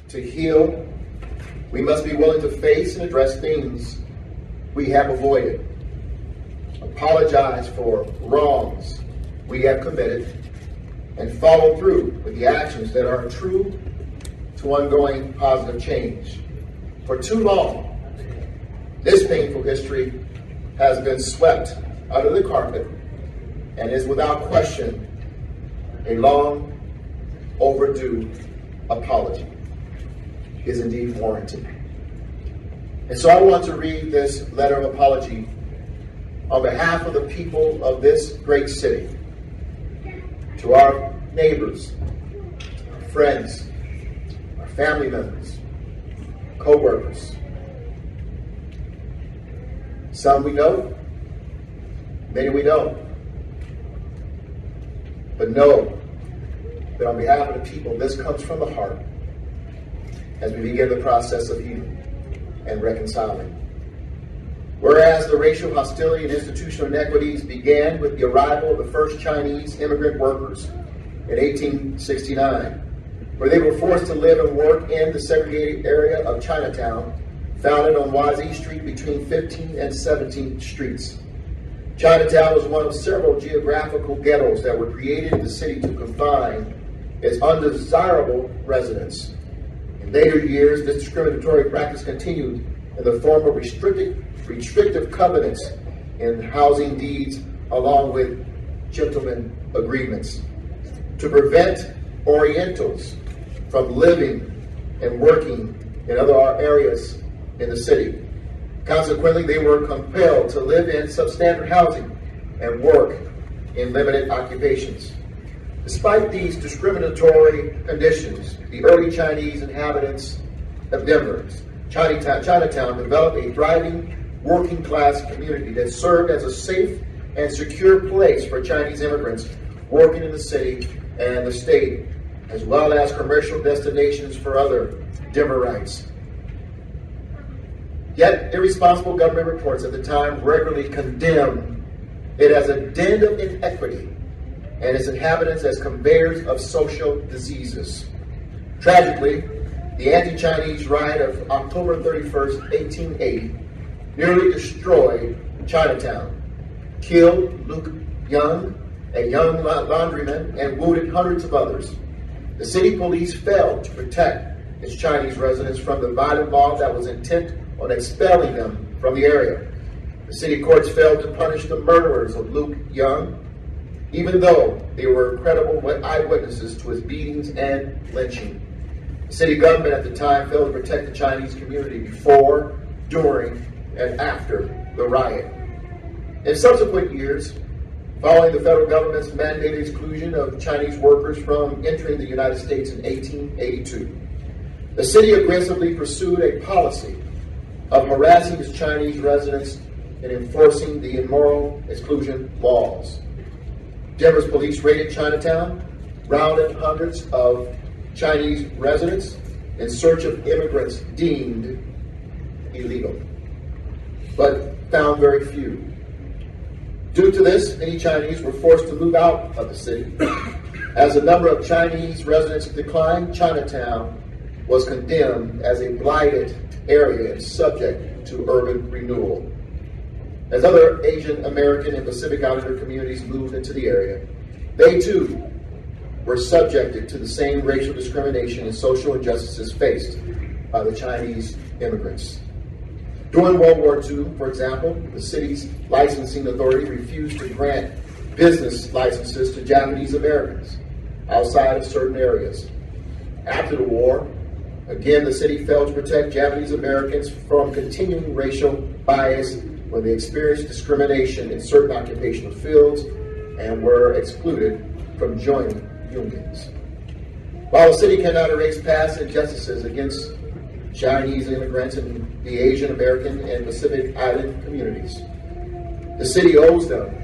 To heal, we must be willing to face and address things we have avoided, apologize for wrongs we have committed, and follow through with the actions that are true to ongoing positive change. For too long, this painful history has been swept under the carpet and is without question a long overdue apology is indeed warranted. And so I want to read this letter of apology on behalf of the people of this great city, to our neighbors, our friends, our family members, co-workers. Some we know, many we don't. But know that on behalf of the people, this comes from the heart as we begin the process of healing and reconciling. Whereas the racial hostility and institutional inequities began with the arrival of the first Chinese immigrant workers in 1869, where they were forced to live and work in the segregated area of Chinatown, founded on Wazee Street between 15th and 17th Streets. Chinatown was one of several geographical ghettos that were created in the city to confine its undesirable residents. In later years, this discriminatory practice continued in the form of restrictive covenants in housing deeds, along with gentlemen agreements, to prevent Orientals from living and working in other areas in the city. Consequently, they were compelled to live in substandard housing and work in limited occupations. Despite these discriminatory conditions, the early Chinese inhabitants of Denver, Chinatown developed a thriving working class community that served as a safe and secure place for Chinese immigrants working in the city and the state, as well as commercial destinations for other Denverites. Yet, irresponsible government reports at the time regularly condemned it as a den of inequity and its inhabitants as conveyors of social diseases. Tragically, the anti-Chinese riot of October 31st, 1880, nearly destroyed Chinatown, killed Luke Young, a young laundryman, and wounded hundreds of others. The city police failed to protect its Chinese residents from the violent mob that was intent on expelling them from the area. The city courts failed to punish the murderers of Luke Young, even though they were credible eyewitnesses to his beatings and lynching. The city government at the time failed to protect the Chinese community before, during, and after the riot. In subsequent years, following the federal government's mandated exclusion of Chinese workers from entering the United States in 1882, the city aggressively pursued a policy of harassing its Chinese residents and enforcing the immoral exclusion laws. Denver's police raided Chinatown, rounded hundreds of Chinese residents in search of immigrants deemed illegal, but found very few. Due to this, many Chinese were forced to move out of the city. As the number of Chinese residents declined, Chinatown was condemned as a blighted area and subject to urban renewal. As other Asian American and Pacific Islander communities moved into the area, they too were subjected to the same racial discrimination and social injustices faced by the Chinese immigrants. During World War II, for example, the city's licensing authority refused to grant business licenses to Japanese Americans outside of certain areas. After the war, again, the city failed to protect Japanese Americans from continuing racial bias when they experienced discrimination in certain occupational fields and were excluded from joining unions. While the city cannot erase past injustices against Chinese immigrants and the Asian American and Pacific Island communities, the city owes them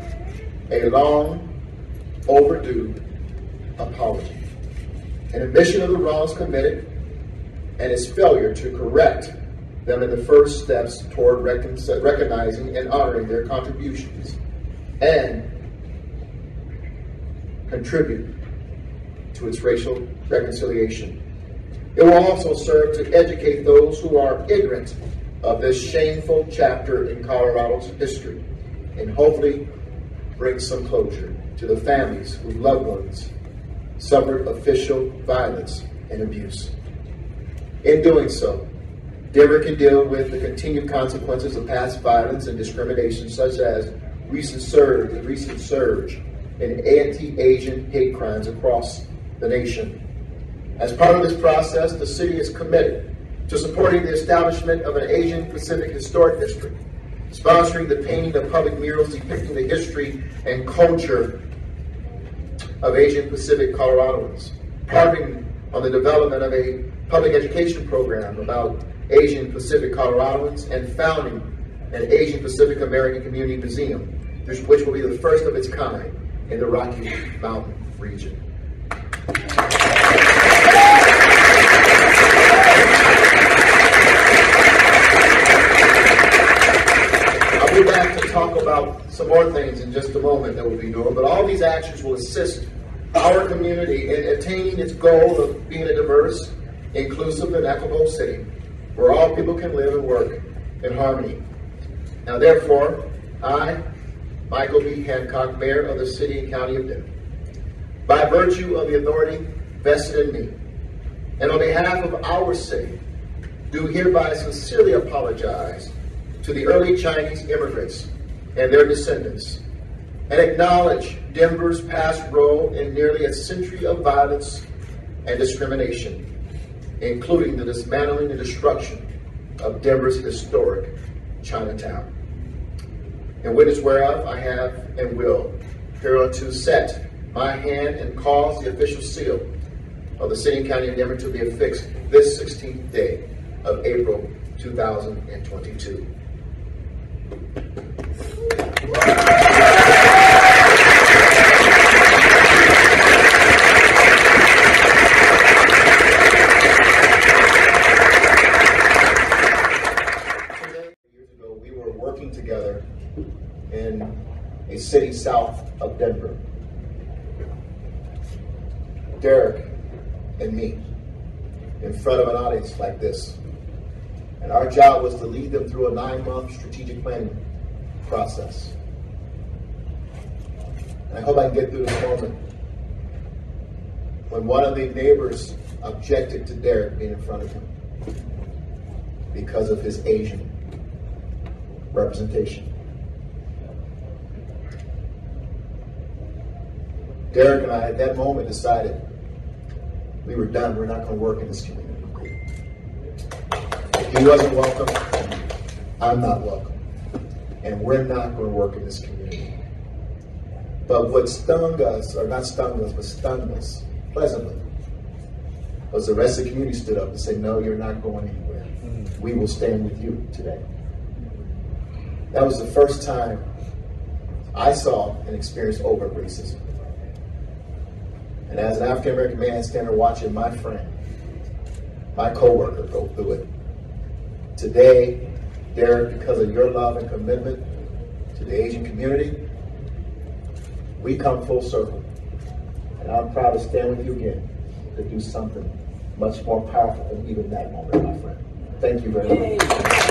a long overdue apology, an admission of the wrongs committed, and its failure to correct them in the first steps toward recognizing and honoring their contributions and contribute to its racial reconciliation. It will also serve to educate those who are ignorant of this shameful chapter in Colorado's history, and hopefully bring some closure to the families whose loved ones suffered official violence and abuse. In doing so, Denver can deal with the continued consequences of past violence and discrimination, such as recent surge in anti-Asian hate crimes across the nation. As part of this process, the city is committed to supporting the establishment of an Asian Pacific Historic District, sponsoring the painting of public murals depicting the history and culture of Asian Pacific Coloradoans, partnering on the development of a public education program about Asian Pacific Coloradoans, and founding an Asian Pacific American Community Museum, which will be the first of its kind in the Rocky Mountain region. I'll be back to talk about some more things in just a moment that we'll be doing, but all these actions will assist our community in attaining its goal of being a diverse, inclusive, and equitable city where all people can live and work in harmony. Now, therefore, I, Michael B. Hancock, Mayor of the City and County of Denver, by virtue of the authority vested in me, and on behalf of our city, do hereby sincerely apologize to the early Chinese immigrants and their descendants, and acknowledge Denver's past role in nearly a century of violence and discrimination, including the dismantling and destruction of Denver's historic Chinatown. In witness whereof, I have and will hereunto set my hand and cause the official seal of the City and County of Denver to be affixed this 16th day of April 2022. Together in a city south of Denver. Derek and me in front of an audience like this. And our job was to lead them through a 9-month strategic planning process. And I hope I can get through this moment when one of the neighbors objected to Derek being in front of him because of his Asian representation. Derek and I, at that moment, decided we were done. We're not going to work in this community. If he wasn't welcome, I'm not welcome. And we're not going to work in this community. But what stung us, or not stung us, but stunned us pleasantly, was the rest of the community stood up and said, no, you're not going anywhere. We will stand with you today. That was the first time I saw and experienced overt racism. And as an African-American man standing there watching my friend, my coworker, go through it, today, Derek, because of your love and commitment to the Asian community, we come full circle. And I'm proud to stand with you again to do something much more powerful than even that moment, my friend. Thank you very much.